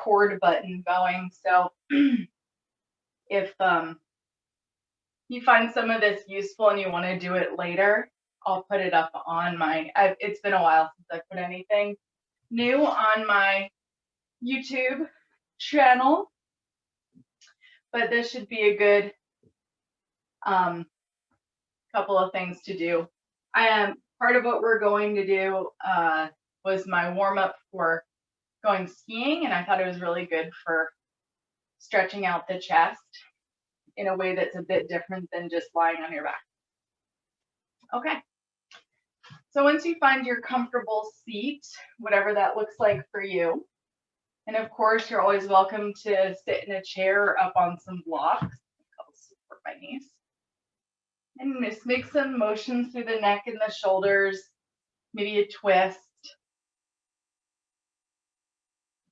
record button going. So if you find some of this useful and you want to do it later, I'll put it up on my, it's been a while since I put anything new on my YouTube channel, but this should be a good couple of things to do. Part of what we're going to do was my warm up for going skiing, and I thought it was really good for stretching out the chest in a way that's a bit different than just lying on your back. Okay. So once you find your comfortable seat, whatever that looks like for you, and of course you're always welcome to sit in a chair or up on some blocks. I'll support my knees. And just make some motions through the neck and the shoulders, maybe a twist.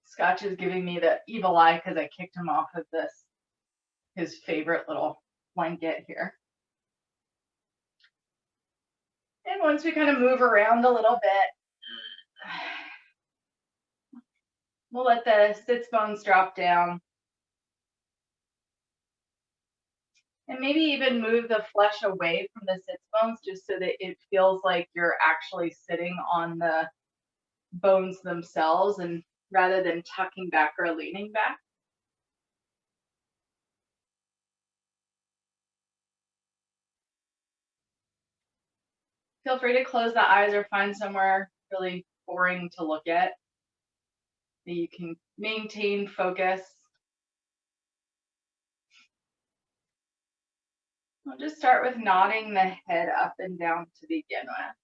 Scotch is giving me the evil eye because I kicked him off of his favorite little blanket here. And once we kind of move around a little bit, we'll let the sits bones drop down. And maybe even move the flesh away from the sits bones just so that it feels like you're actually sitting on the bones themselves and rather than tucking back or leaning back. Feel free to close the eyes or find somewhere really boring to look at that you can maintain focus. We'll just start with nodding the head up and down to begin with.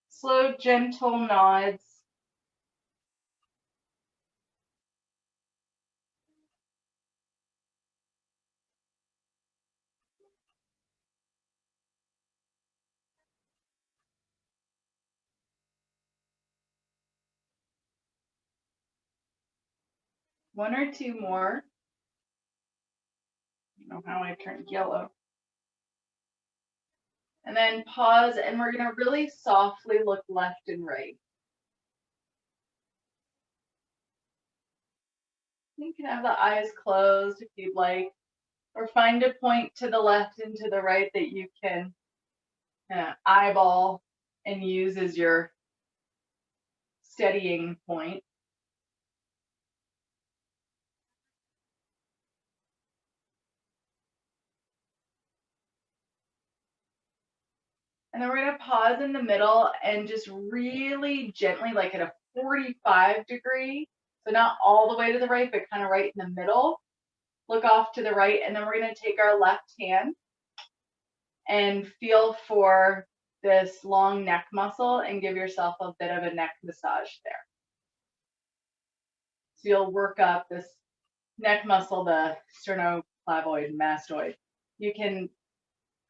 Slow, gentle nods. One or two more. I don't know how I turned yellow. And then pause, and we're going to really softly look left and right. You can have the eyes closed if you'd like, or find a point to the left and to the right that you can eyeball and use as your steadying point. And then we're going to pause in the middle and just really gently, like at a 45 degree, so not all the way to the right, but kind of right in the middle, look off to the right. And then we're going to take our left hand and feel for this long neck muscle and give yourself a bit of a neck massage there. So you'll work up this neck muscle, the sternocleidomastoid, mastoid. You can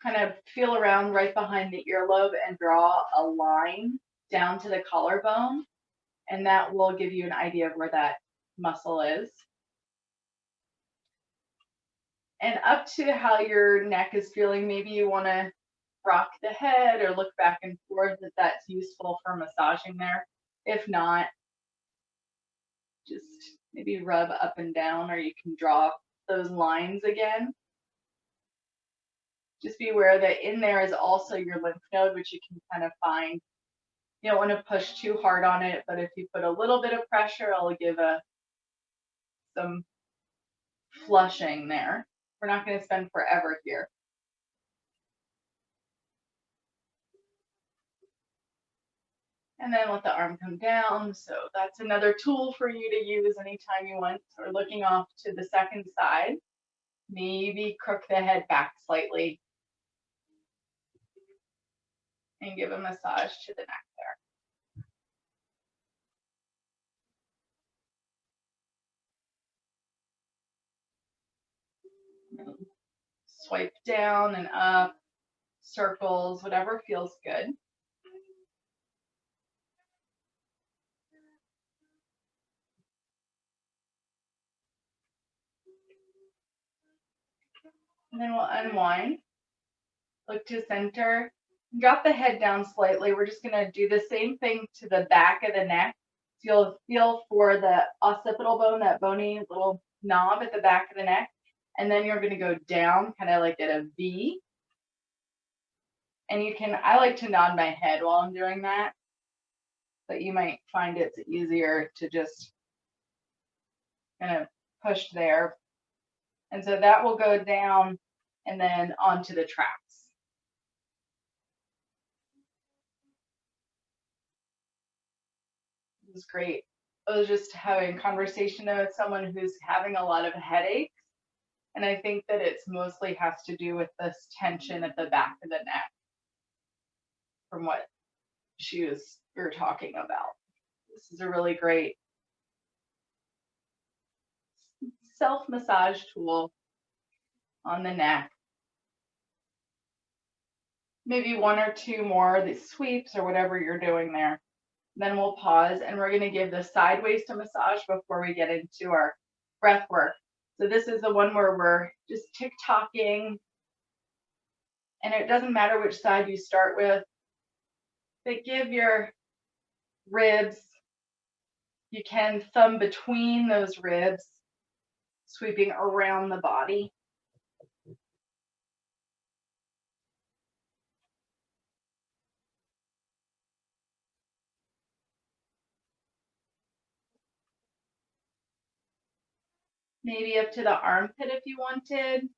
kind of feel around right behind the earlobe and draw a line down to the collarbone, and that will give you an idea of where that muscle is. And up to how your neck is feeling, maybe you want to rock the head or look back and forth if that's useful for massaging there. If not, just maybe rub up and down, or you can draw those lines again. Just be aware that in there is also your lymph node, which you can kind of find. You don't want to push too hard on it, but if you put a little bit of pressure, it'll give some flushing there. We're not going to spend forever here. And then let the arm come down. So that's another tool for you to use anytime you want. So we're looking off to the second side. Maybe crook the head back slightly and give a massage to the neck there. Swipe down and up, circles, whatever feels good. And then we'll unwind. Look to center Drop the head down slightly. We're just going to do the same thing to the back of the neck. So you'll feel for the occipital bone, that bony little knob at the back of the neck. And then you're going to go down kind of like at a V. And you can, I like to nod my head while I'm doing that, but you might find it's easier to just kind of push there. And so that will go down and then onto the traps. It was great. I was just having a conversation with someone who's having a lot of headaches. And I think that it's mostly has to do with this tension at the back of the neck from what we were talking about. This is a really great self-massage tool on the neck. Maybe one or two more, the sweeps or whatever you're doing there. Then we'll pause and we're going to give the side waist a massage before we get into our breath work. So this is the one where we're just tick-tocking, and it doesn't matter which side you start with, but give your ribs, you can thumb between those ribs, sweeping around the body. Maybe up to the armpit if you wanted.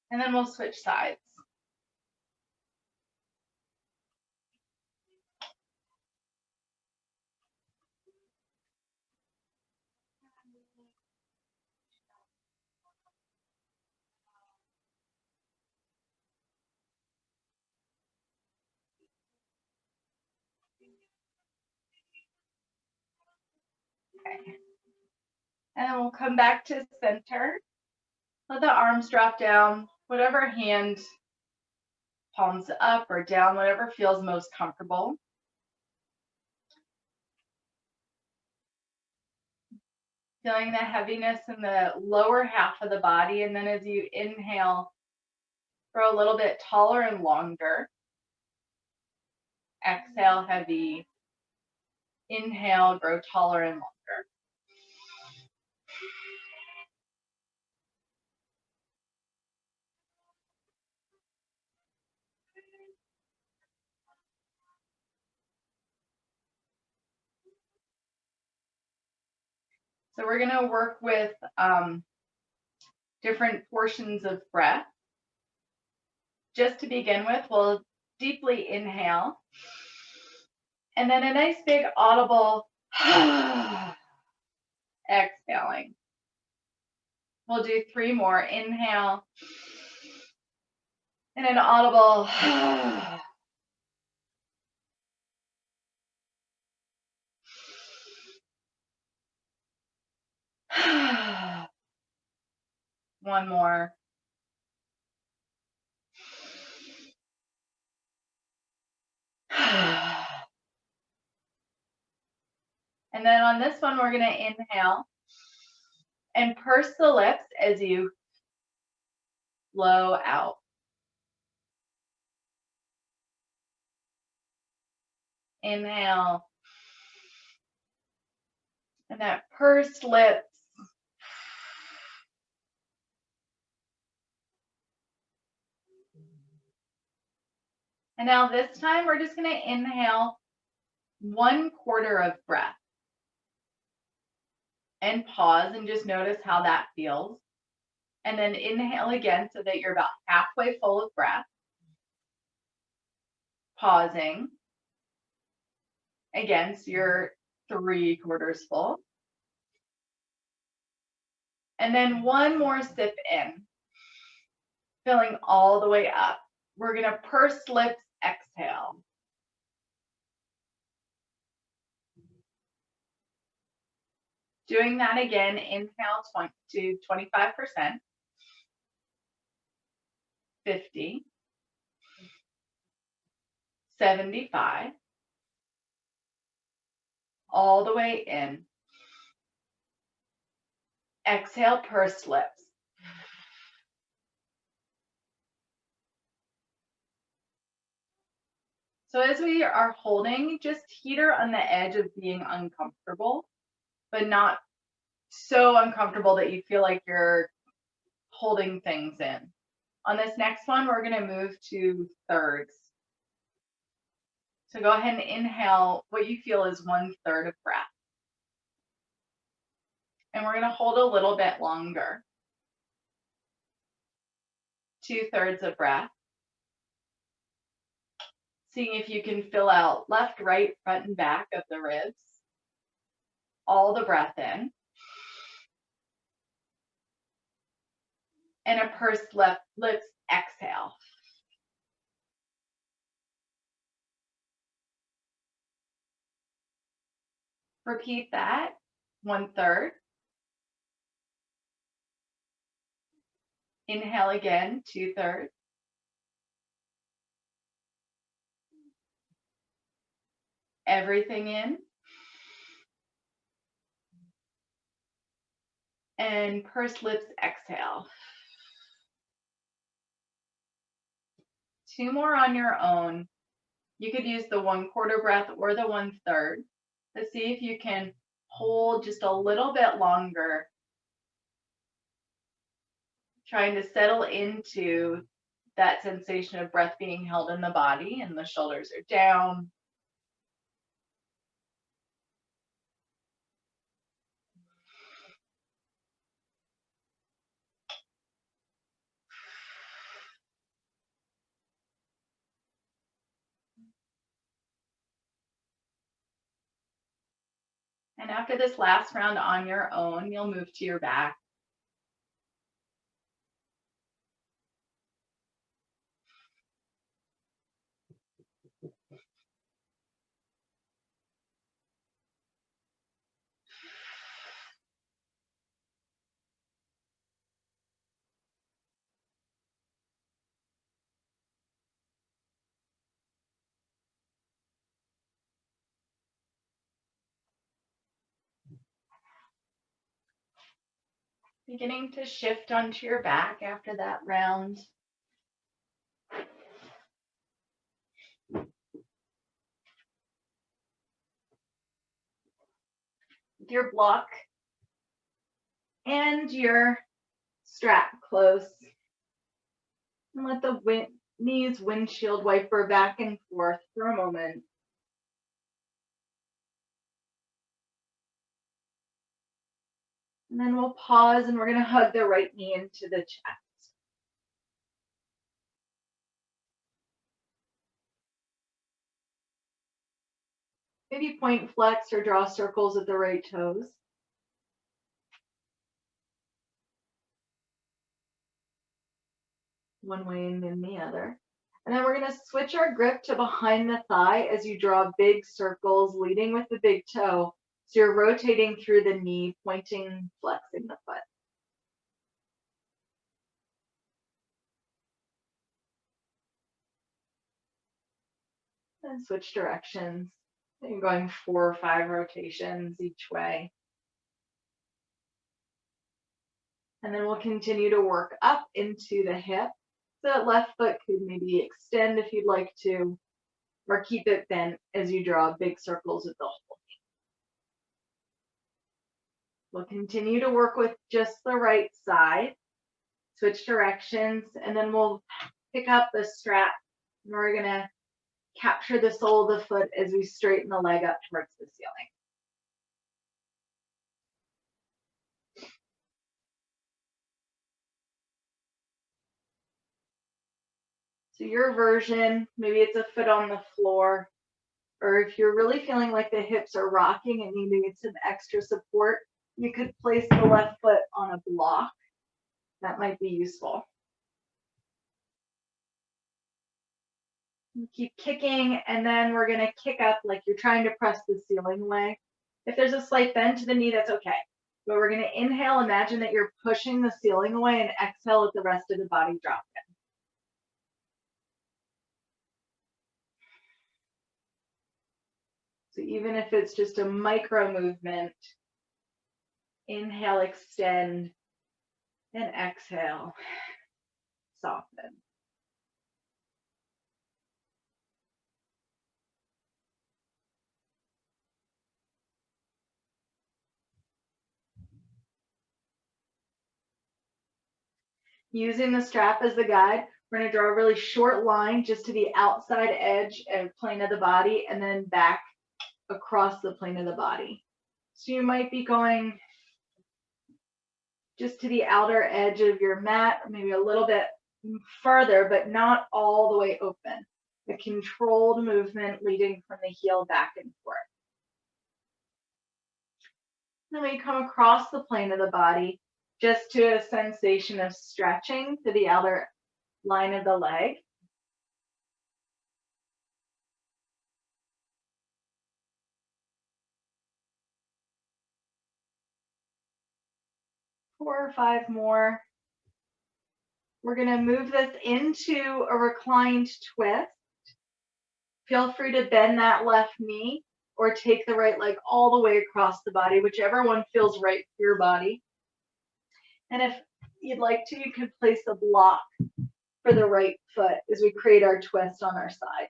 And then we'll switch sides. Okay. And then we'll come back to center. Let the arms drop down, whatever hand, palms up or down, whatever feels most comfortable. Feeling the heaviness in the lower half of the body, and then as you inhale, grow a little bit taller and longer. Exhale, heavy. Inhale, grow taller and longer. So we're going to work with different portions of breath. Just to begin with, we'll deeply inhale. And then a nice big audible exhaling. We'll do 3 more. Inhale. And an audible. One more. And then on this one, we're going to inhale and purse the lips as you blow out. Inhale. And that pursed lips. And now this time, we're just going to inhale 1/4 of breath. And pause and just notice how that feels. And then inhale again so that you're about halfway full of breath. Pausing. Again, so you're 3/4 full. And then one more sip in. Filling all the way up. We're going to purse lips, exhale. Doing that again, inhale 20 to 25%, 50, 75, all the way in. Exhale, pursed lips. So as we are holding, just teeter on the edge of being uncomfortable, but not so uncomfortable that you feel like you're holding things in. On this next one, we're going to move to thirds. So go ahead and inhale what you feel is 1/3 of breath. And we're going to hold a little bit longer. 2/3 of breath. Seeing if you can fill out left, right, front, and back of the ribs. All the breath in. And a pursed lips exhale. Repeat that, 1/3. Inhale again, 2/3. Everything in. And pursed lips exhale. 2 more on your own. You could use the 1/4 breath or the 1/3 to see if you can hold just a little bit longer. Trying to settle into that sensation of breath being held in the body and the shoulders are down. And after this last round on your own, you'll move to your back. Beginning to shift onto your back after that round. With your block and your strap close. And let the knees windshield wiper back and forth for a moment. And then we'll pause and we're going to hug the right knee into the chest. Maybe point flex or draw circles with the right toes. One way and then the other. And then we're going to switch our grip to behind the thigh as you draw big circles, leading with the big toe. So you're rotating through the knee, pointing, flexing the foot. And switch directions. You're going 4 or 5 rotations each way. And then we'll continue to work up into the hip. So that left foot could maybe extend if you'd like to, or keep it bent as you draw big circles with the whole knee. We'll continue to work with just the right side, switch directions, and then we'll pick up the strap. And we're going to capture the sole of the foot as we straighten the leg up towards the ceiling. So your version, maybe it's a foot on the floor, or if you're really feeling like the hips are rocking and you need some extra support, you could place the left foot on a block. That might be useful. Keep kicking, and then we're going to kick up like you're trying to press the ceiling away. If there's a slight bend to the knee, that's okay. But we're going to inhale, imagine that you're pushing the ceiling away, and exhale, let the rest of the body drop in. So even if it's just a micro movement, inhale, extend, and exhale, soften. Using the strap as the guide, we're going to draw a really short line just to the outside edge and plane of the body and then back across the plane of the body. So you might be going just to the outer edge of your mat, or maybe a little bit further, but not all the way open. A controlled movement leading from the heel back and forth. Then we come across the plane of the body just to a sensation of stretching to the outer line of the leg. Four or five more. We're going to move this into a reclined twist. Feel free to bend that left knee or take the right leg all the way across the body, whichever one feels right for your body. And if you'd like to, you could place a block for the right foot as we create our twist on our side.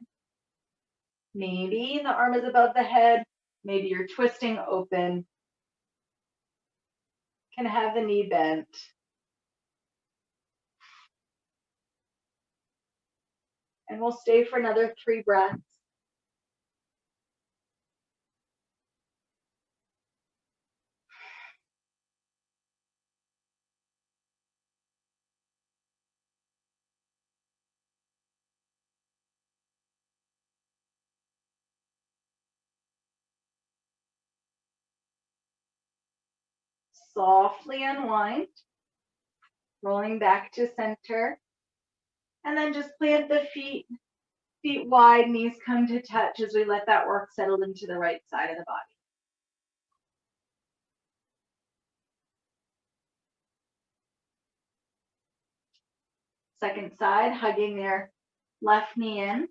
Maybe the arm is above the head. Maybe you're twisting open. Can have the knee bent. And we'll stay for another 3 breaths. Softly unwind, rolling back to center. And then just plant the feet wide, knees come to touch as we let that work settle into the right side of the body. Second side, hugging their left knee in,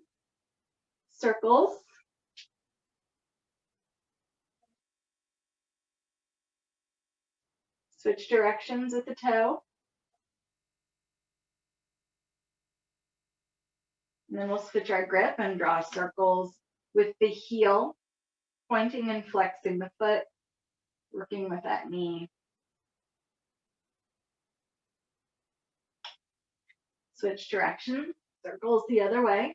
circles. Switch directions at the toe. And then we'll switch our grip and draw circles with the heel, pointing and flexing the foot, working with that knee. Switch directions, circles the other way.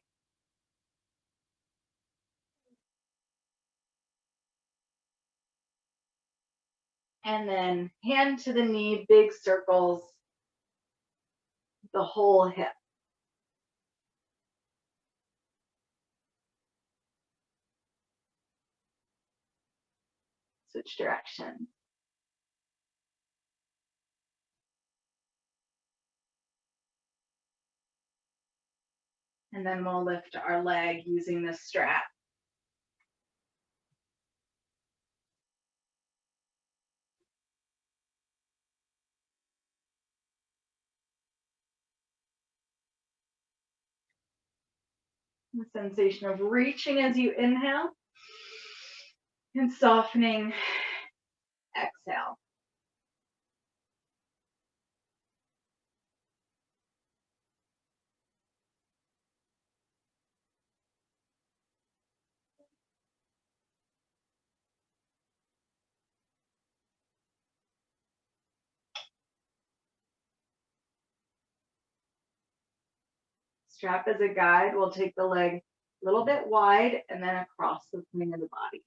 And then hand to the knee, big circles, the whole hip. Switch direction. And then we'll lift our leg using the strap. The sensation of reaching as you inhale and softening, exhale. Strap as a guide, we'll take the leg a little bit wide and then across the plane of the body.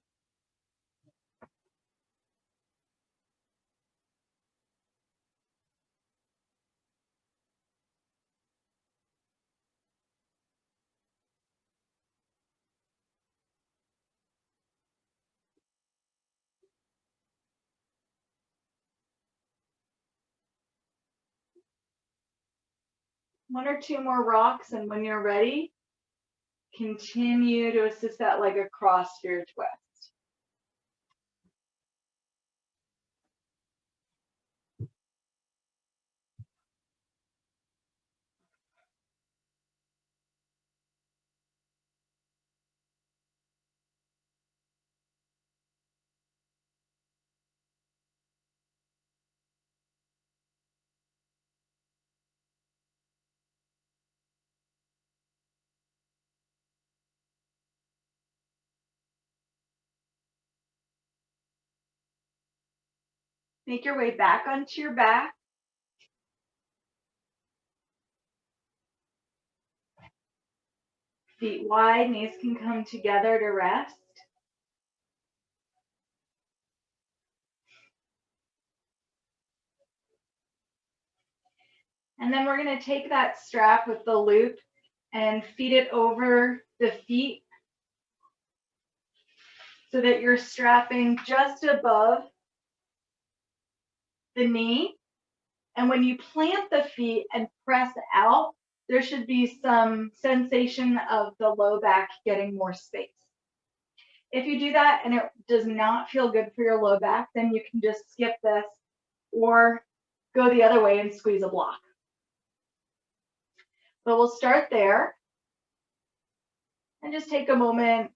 One or two more rocks, and when you're ready, continue to assist that leg across your twist. Make your way back onto your back. Feet wide, knees can come together to rest. And then we're going to take that strap with the loop and feed it over the feet so that you're strapping just above the knee. And when you plant the feet and press out, there should be some sensation of the low back getting more space. If you do that and it does not feel good for your low back, then you can just skip this or go the other way and squeeze a block. But we'll start there and just take a moment.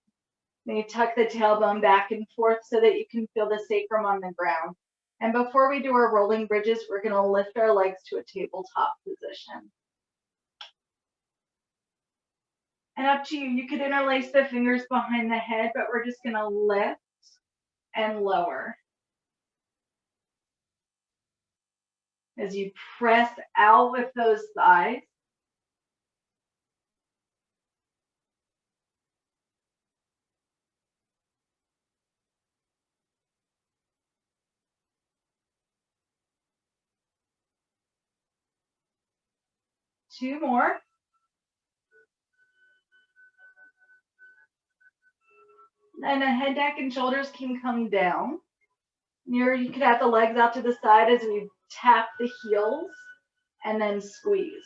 Maybe tuck the tailbone back and forth so that you can feel the sacrum on the ground. And before we do our rolling bridges, we're going to lift our legs to a tabletop position. And up to you. You could interlace the fingers behind the head, but we're just going to lift and lower. As you press out with those thighs. Two more. And the head, neck, and shoulders can come down. You could have the legs out to the side as we tap the heels and then squeeze.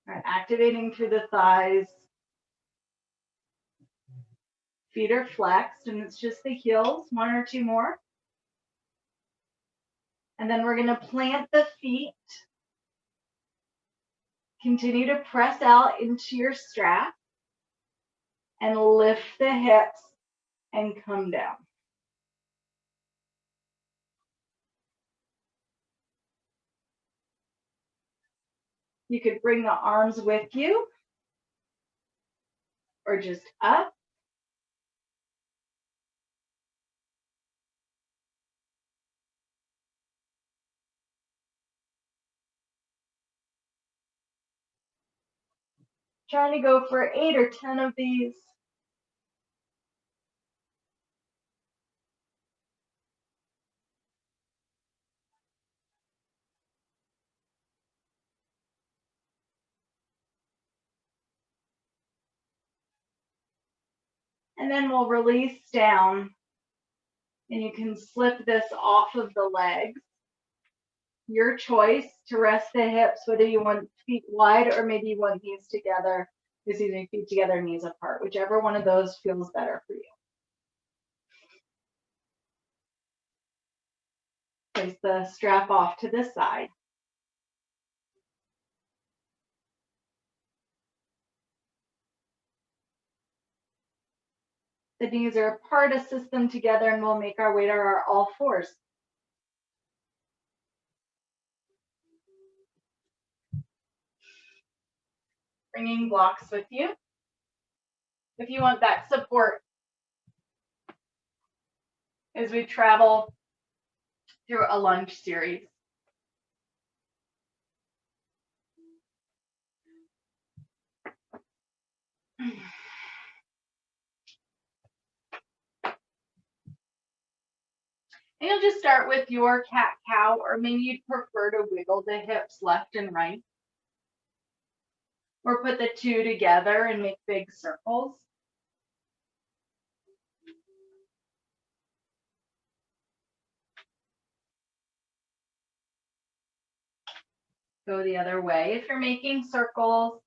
All right, activating through the thighs. Feet are flexed, and it's just the heels. One or two more. And then we're going to plant the feet. Continue to press out into your strap. And lift the hips and come down. You could bring the arms with you or just up. Trying to go for 8 or 10 of these. And then we'll release down. And you can slip this off of the legs. Your choice to rest the hips, whether you want feet wide or maybe you want knees together. Excuse me, feet together, knees apart. Whichever one of those feels better for you. Place the strap off to the side. The knees are apart, assist them together, and we'll make our way to our all fours. Bringing blocks with you. If you want that support as we travel through a lunge series. And you'll just start with your cat-cow, or maybe you'd prefer to wiggle the hips left and right. Or put the two together and make big circles. Go the other way if you're making circles.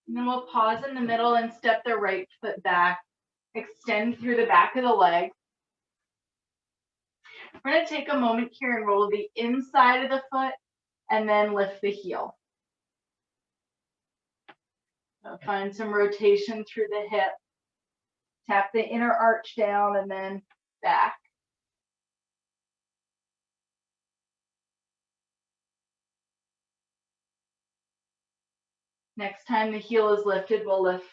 And then we'll pause in the middle and step the right foot back. Extend through the back of the leg. We're going to take a moment here and roll the inside of the foot and then lift the heel. So find some rotation through the hip. Tap the inner arch down and then back. Next time the heel is lifted, we'll lift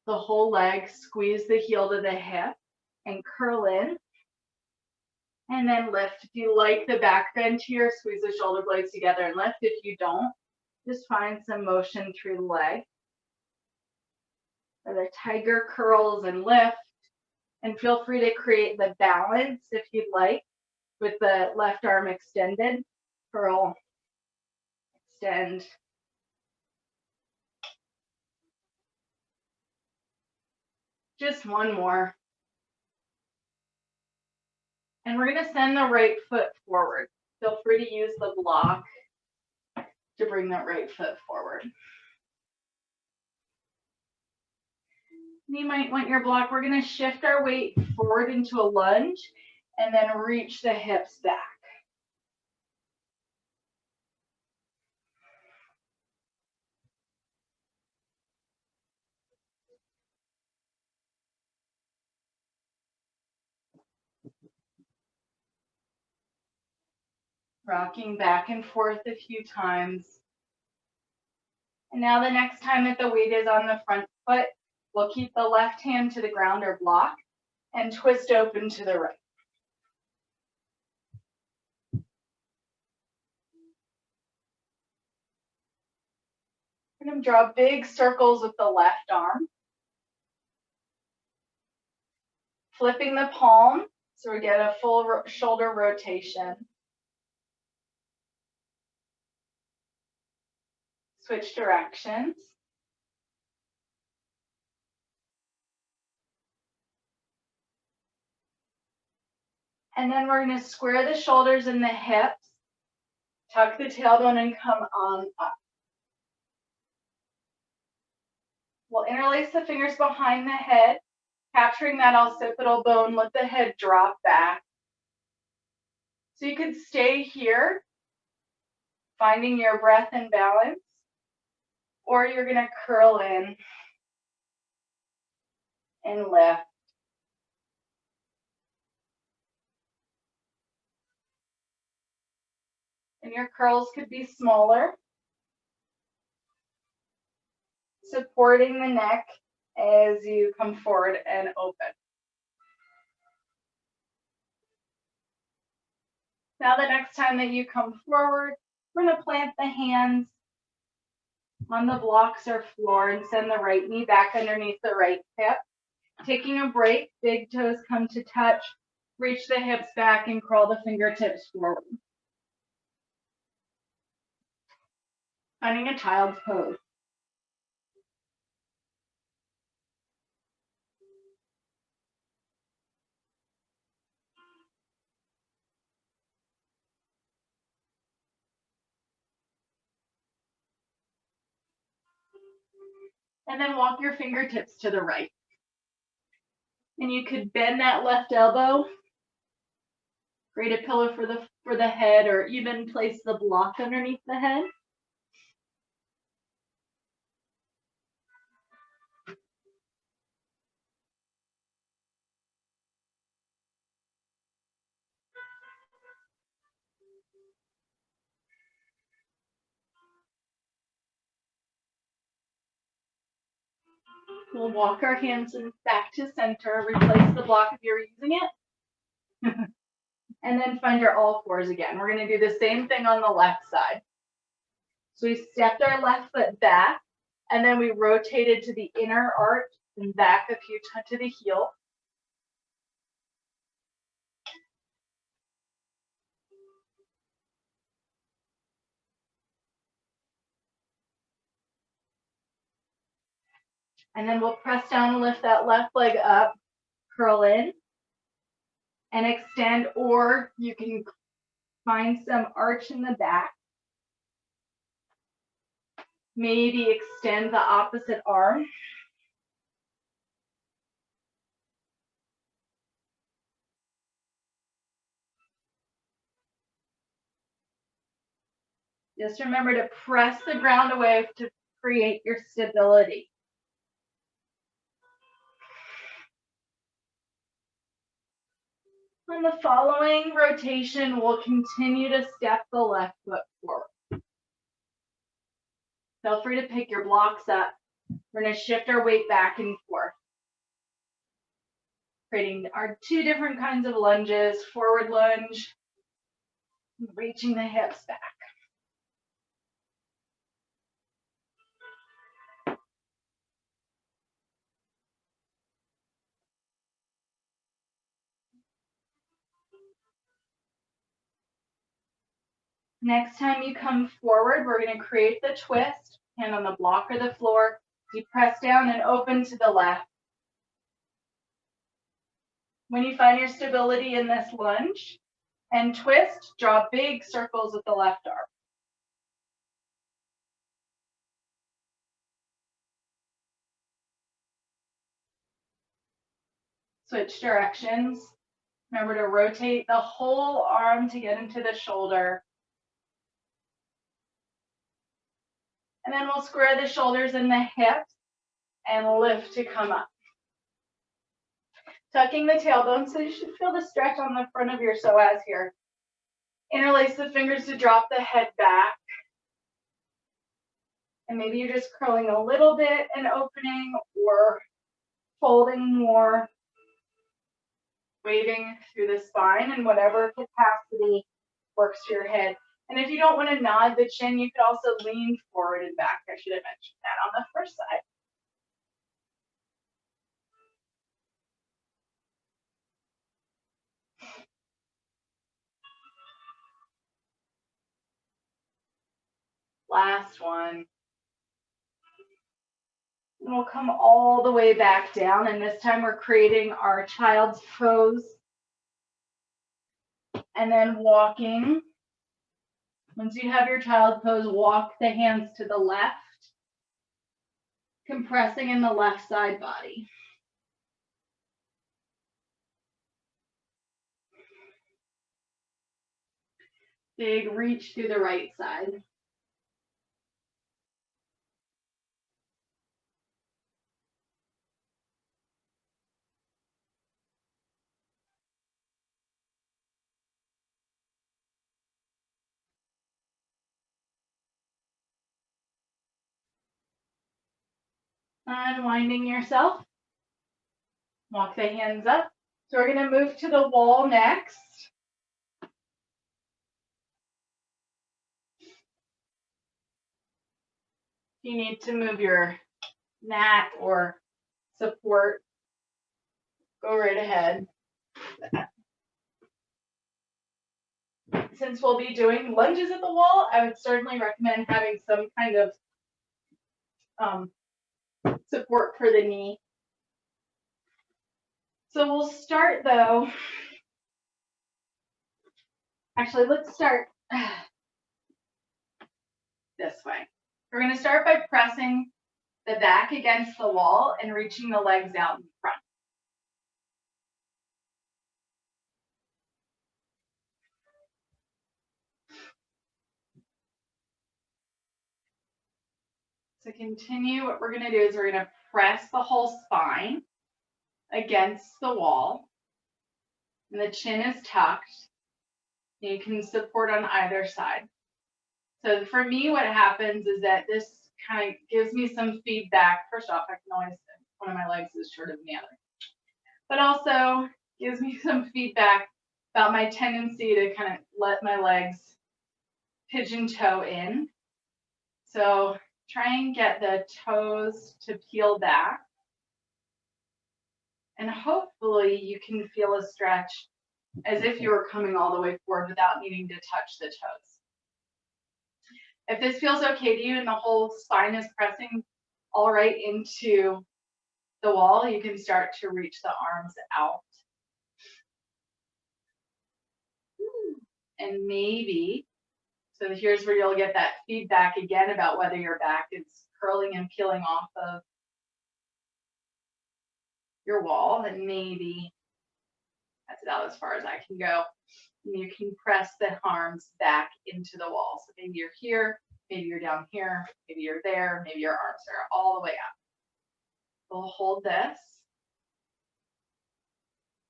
the whole leg, squeeze the heel to the hip, and curl in. And then lift. If you like the back bend here, squeeze the shoulder blades together and lift. If you don't, just find some motion through the leg. Or the tiger curls and lift. And feel free to create the balance if you'd like with the left arm extended. Curl, extend. Just one more. And we're going to send the right foot forward. Feel free to use the block to bring that right foot forward. You might want your block. We're going to shift our weight forward into a lunge and then reach the hips back. Rocking back and forth a few times. And now the next time that the weight is on the front foot, we'll keep the left hand to the ground or block and twist open to the right. We're going to draw big circles with the left arm. Flipping the palm so we get a full shoulder rotation. Switch directions. And then we're going to square the shoulders and the hips, tuck the tailbone and come on up. We'll interlace the fingers behind the head, capturing that occipital bone, let the head drop back. So you could stay here, finding your breath and balance, or you're going to curl in and lift. And your curls could be smaller, supporting the neck as you come forward and open. Now the next time that you come forward, we're going to plant the hands on the blocks or floor and send the right knee back underneath the right hip. Taking a break, big toes come to touch, reach the hips back and crawl the fingertips forward. Finding a child's pose. And then walk your fingertips to the right. And you could bend that left elbow, create a pillow for the head, or even place the block underneath the head. We'll walk our hands back to center, replace the block if you're using it, and then find your all fours again. We're going to do the same thing on the left side. So we stepped our left foot back, and then we rotated to the inner arch and back a few times to the heel. And then we'll press down and lift that left leg up, curl in, and extend, or you can find some arch in the back. Maybe extend the opposite arm. Just remember to press the ground away to create your stability. On the following rotation, we'll continue to step the left foot forward. Feel free to pick your blocks up. We're going to shift our weight back and forth, creating our two different kinds of lunges, forward lunge, reaching the hips back. Next time you come forward, we're going to create the twist, hand on the block or the floor. You press down and open to the left. When you find your stability in this lunge and twist, draw big circles with the left arm. Switch directions. Remember to rotate the whole arm to get into the shoulder. And then we'll square the shoulders and the hips and lift to come up. Tucking the tailbone, so you should feel the stretch on the front of your psoas here. Interlace the fingers to drop the head back. And maybe you're just curling a little bit and opening, or folding more, waving through the spine in whatever capacity works for your head. And if you don't want to nod the chin, you could also lean forward and back. I should have mentioned that on the first side. Last one. And we'll come all the way back down, and this time we're creating our child's pose. And then walking. Once you have your child pose, walk the hands to the left, compressing in the left side body. Big reach through the right side. Unwinding yourself. Walk the hands up. So we're going to move to the wall next. If you need to move your mat or support, go right ahead. Since we'll be doing lunges at the wall, I would certainly recommend having some kind of support for the knee. So we'll start though. Actually, let's start this way. We're going to start by pressing the back against the wall and reaching the legs out in front. To continue, what we're going to do is we're going to press the whole spine against the wall, and the chin is tucked. You can support on either side. So for me, what happens is that this kind of gives me some feedback. First off, I can always, one of my legs is shorter than the other, but also gives me some feedback about my tendency to kind of let my legs pigeon toe in. So try and get the toes to peel back. And hopefully you can feel a stretch as if you were coming all the way forward without needing to touch the toes. If this feels okay to you and the whole spine is pressing all right into the wall, you can start to reach the arms out. And maybe, so here's where you'll get that feedback again about whether your back is curling and peeling off of your wall, and maybe that's about as far as I can go. And you can press the arms back into the wall. So maybe you're here, maybe you're down here, maybe you're there, maybe your arms are all the way up. We'll hold this,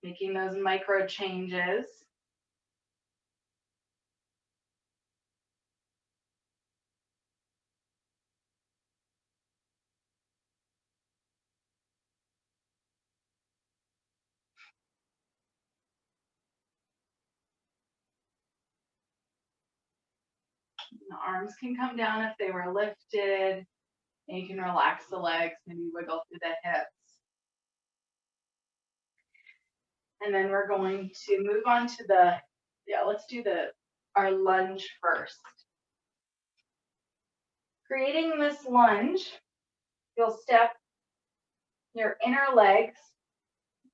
making those micro changes. The arms can come down if they were lifted, and you can relax the legs, maybe wiggle through the hips. And then we're going to move on to let's do our lunge first. Creating this lunge, you'll step your inner legs.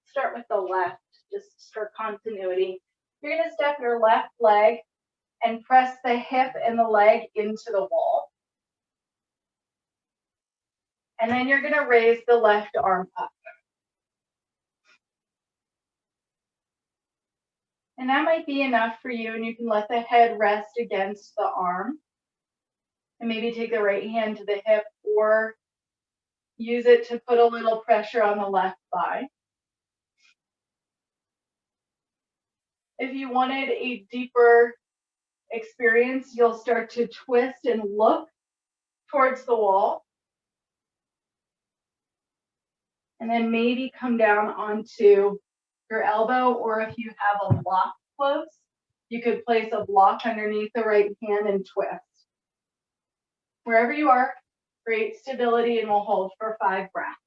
Start with the left, just for continuity. You're going to step your left leg and press the hip and the leg into the wall. And then you're going to raise the left arm up. And that might be enough for you, and you can let the head rest against the arm. And maybe take the right hand to the hip or use it to put a little pressure on the left thigh. If you wanted a deeper experience, you'll start to twist and look towards the wall. And then maybe come down onto your elbow, or if you have a block close, you could place a block underneath the right hand and twist. Wherever you are, create stability, and we'll hold for 5 breaths.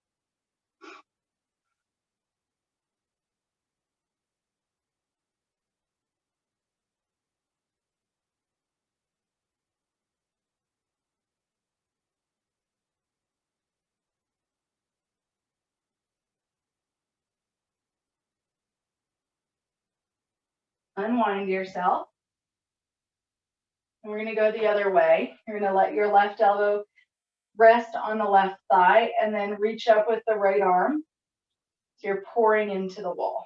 Unwind yourself. And we're going to go the other way. You're going to let your left elbow rest on the left thigh and then reach up with the right arm. So you're pouring into the wall.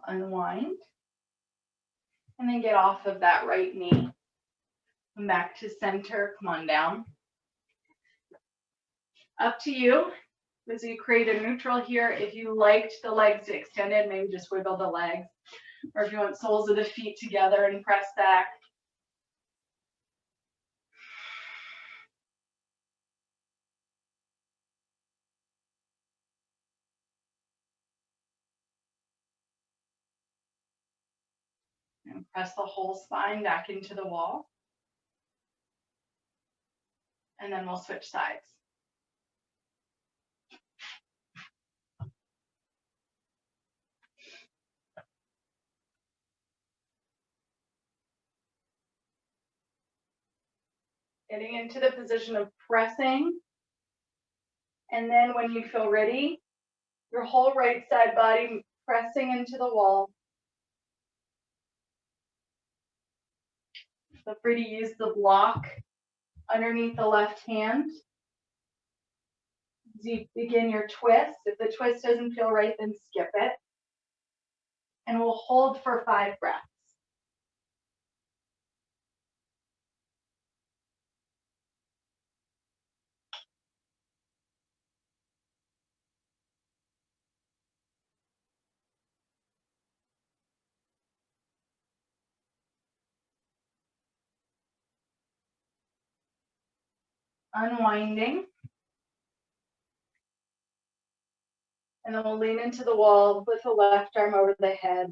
Unwind. And then get off of that right knee. Come back to center. Come on down. Up to you. As you create a neutral here, if you liked the legs extended, maybe just wiggle the legs. Or if you want soles of the feet together and press back. And press the whole spine back into the wall. And then we'll switch sides. Getting into the position of pressing. And then when you feel ready, your whole right side body pressing into the wall. Feel free to use the block underneath the left hand. As you begin your twist, if the twist doesn't feel right, then skip it. And we'll hold for 5 breaths. Unwinding. And then we'll lean into the wall with the left arm over the head.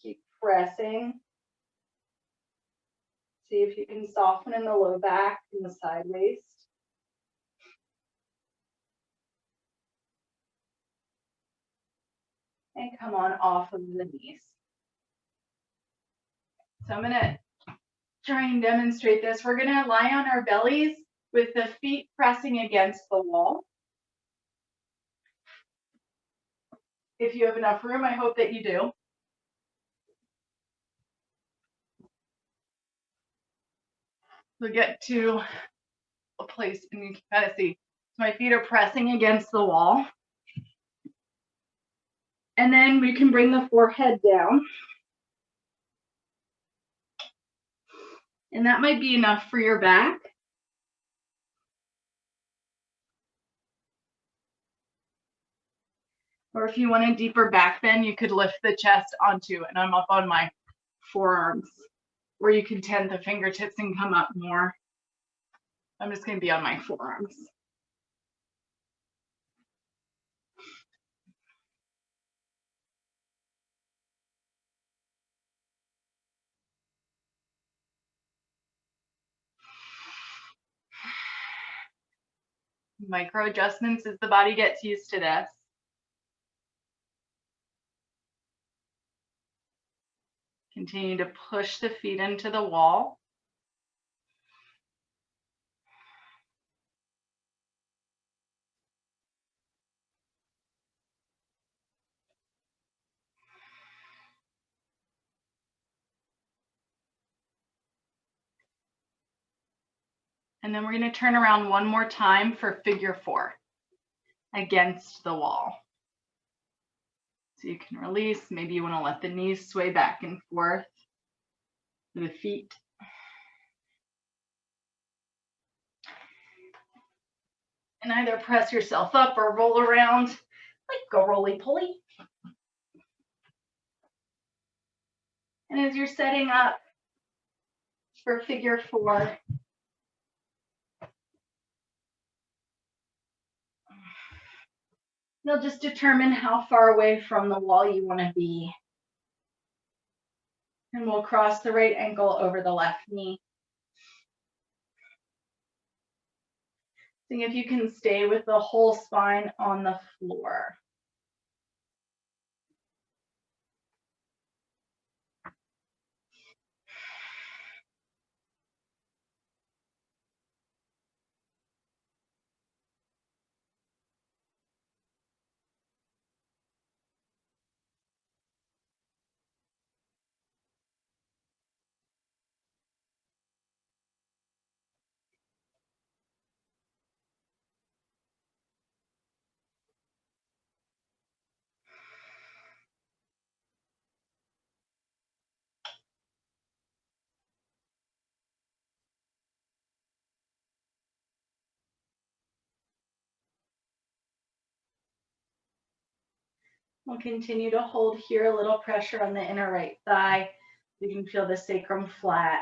Keep pressing. See if you can soften in the low back and the side waist. And come on off of the knees. So I'm going to try and demonstrate this. We're going to lie on our bellies with the feet pressing against the wall. If you have enough room, I hope that you do. So get to a place and you can kind of see. So my feet are pressing against the wall. And then we can bring the forehead down. And that might be enough for your back. Or if you want a deeper back bend, you could lift the chest onto, and I'm up on my forearms. Or you can tend the fingertips and come up more. I'm just going to be on my forearms. Micro adjustments as the body gets used to this. Continue to push the feet into the wall. And then we're going to turn around one more time for figure 4 against the wall. So you can release. Maybe you want to let the knees sway back and forth to the feet. And either press yourself up or roll around like a roly-poly. And as you're setting up for figure 4, you'll just determine how far away from the wall you want to be. And we'll cross the right ankle over the left knee. See if you can stay with the whole spine on the floor. We'll continue to hold here, a little pressure on the inner right thigh. You can feel the sacrum flat.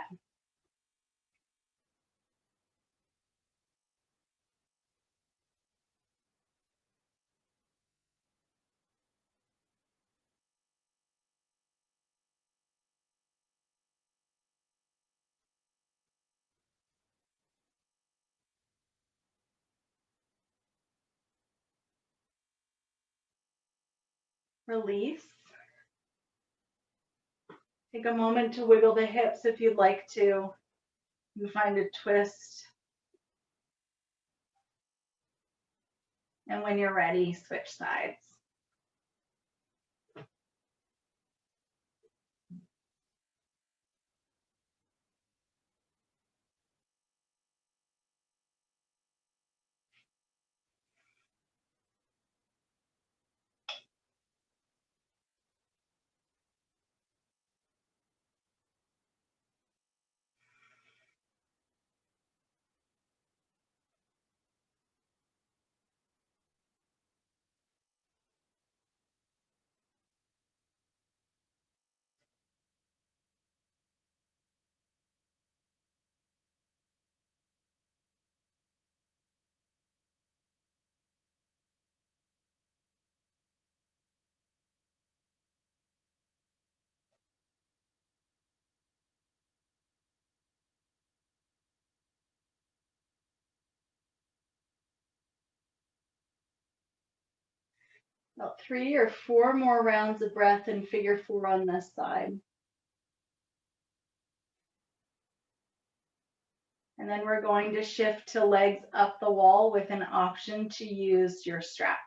Release. Take a moment to wiggle the hips if you'd like to. You find a twist. And when you're ready, switch sides. About 3 or 4 more rounds of breath in figure 4 on this side. And then we're going to shift to legs up the wall with an option to use your strap.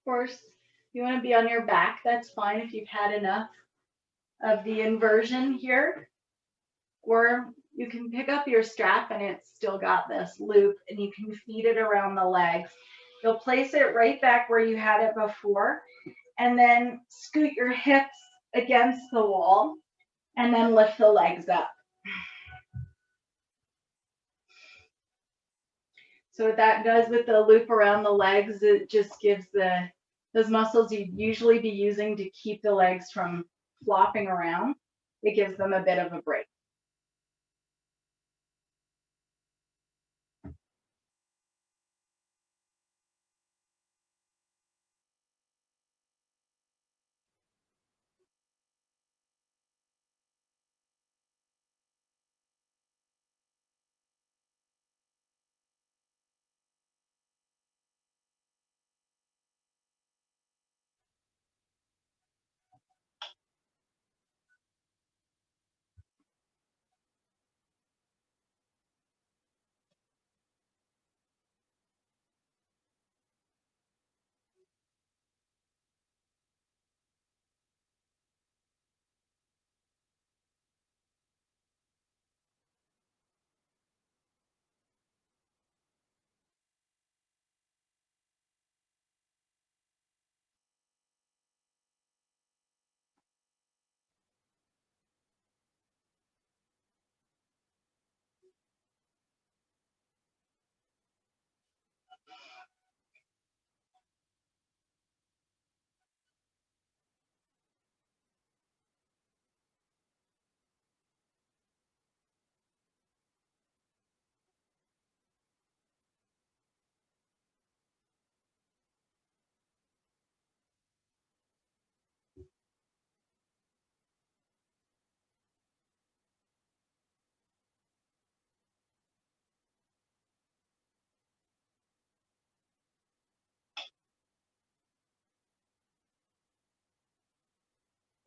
course, if you want to be on your back, that's fine if you've had enough of the inversion here. Or you can pick up your strap and it's still got this loop and you can feed it around the legs. You'll place it right back where you had it before and then scoot your hips against the wall and then lift the legs up. So what that does with the loop around the legs, it just gives those muscles you'd usually be using to keep the legs from flopping around, it gives them a bit of a break.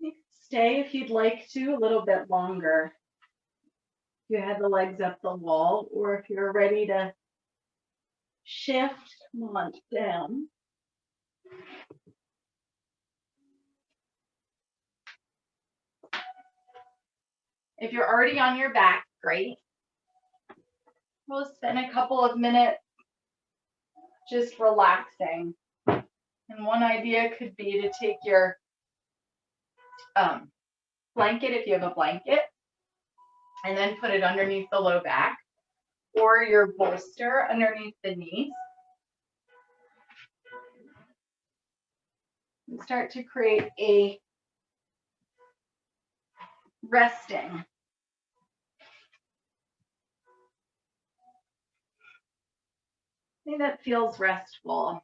You can stay if you'd like to a little bit longer. If you had the legs up the wall, or if you're ready to shift, come on down. If you're already on your back, great. We'll spend a couple of minutes just relaxing. And one idea could be to take your blanket, if you have a blanket, and then put it underneath the low back, or your bolster underneath the knees. And start to create a resting. Something that feels restful.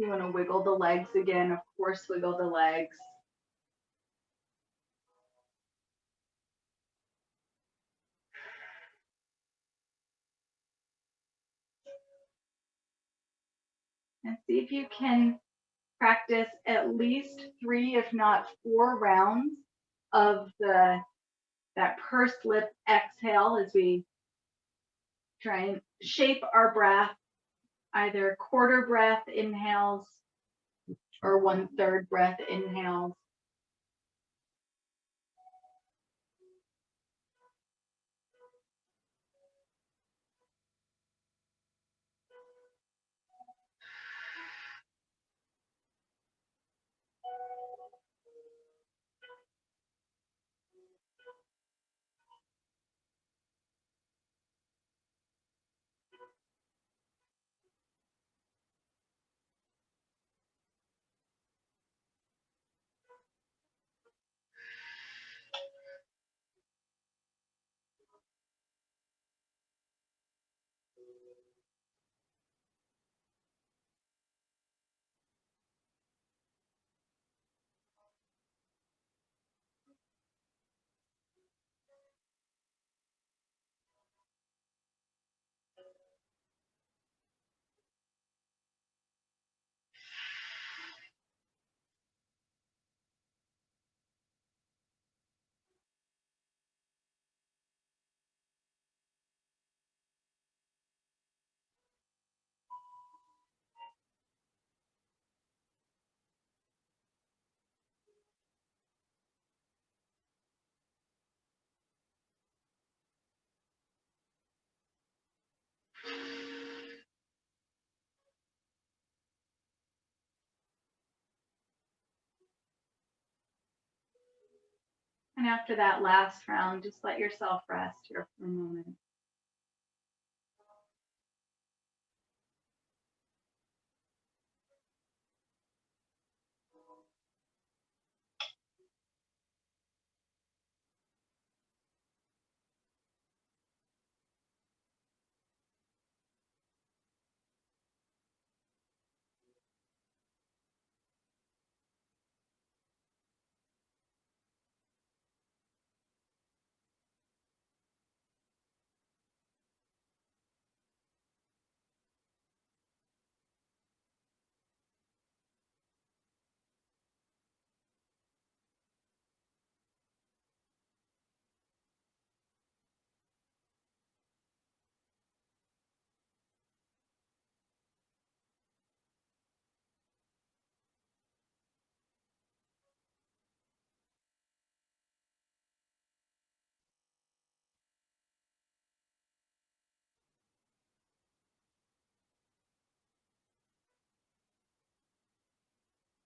You want to wiggle the legs again, of course, wiggle the legs. And see if you can practice at least 3, if not 4 rounds of that pursed lip exhale as we try and shape our breath, either quarter breath inhales or 1/3 breath inhales. And after that last round, just let yourself rest here for a moment.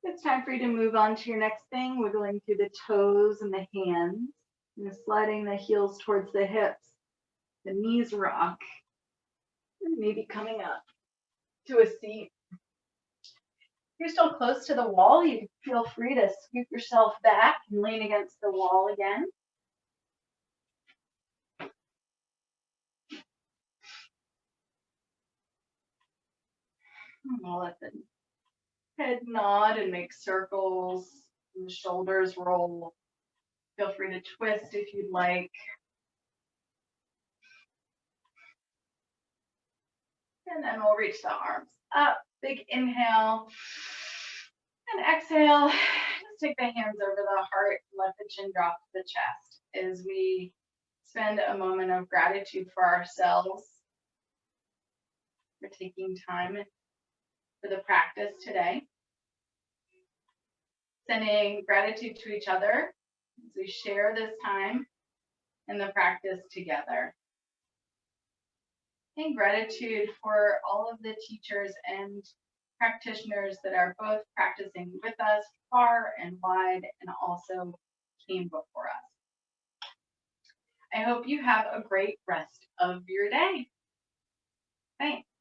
It's time for you to move on to your next thing, wiggling through the toes and the hands, and sliding the heels towards the hips. The knees rock, and maybe coming up to a seat. If you're still close to the wall, you feel free to scoop yourself back and lean against the wall again. And we'll let the head nod and make circles, and the shoulders roll. Feel free to twist if you'd like. And then we'll reach the arms up. Big inhale. And exhale. Just take the hands over the heart and let the chin drop to the chest as we spend a moment of gratitude for ourselves for taking time for the practice today. Sending gratitude to each other as we share this time and the practice together. And gratitude for all of the teachers and practitioners that are both practicing with us far and wide and also came before us. I hope you have a great rest of your day. Thanks.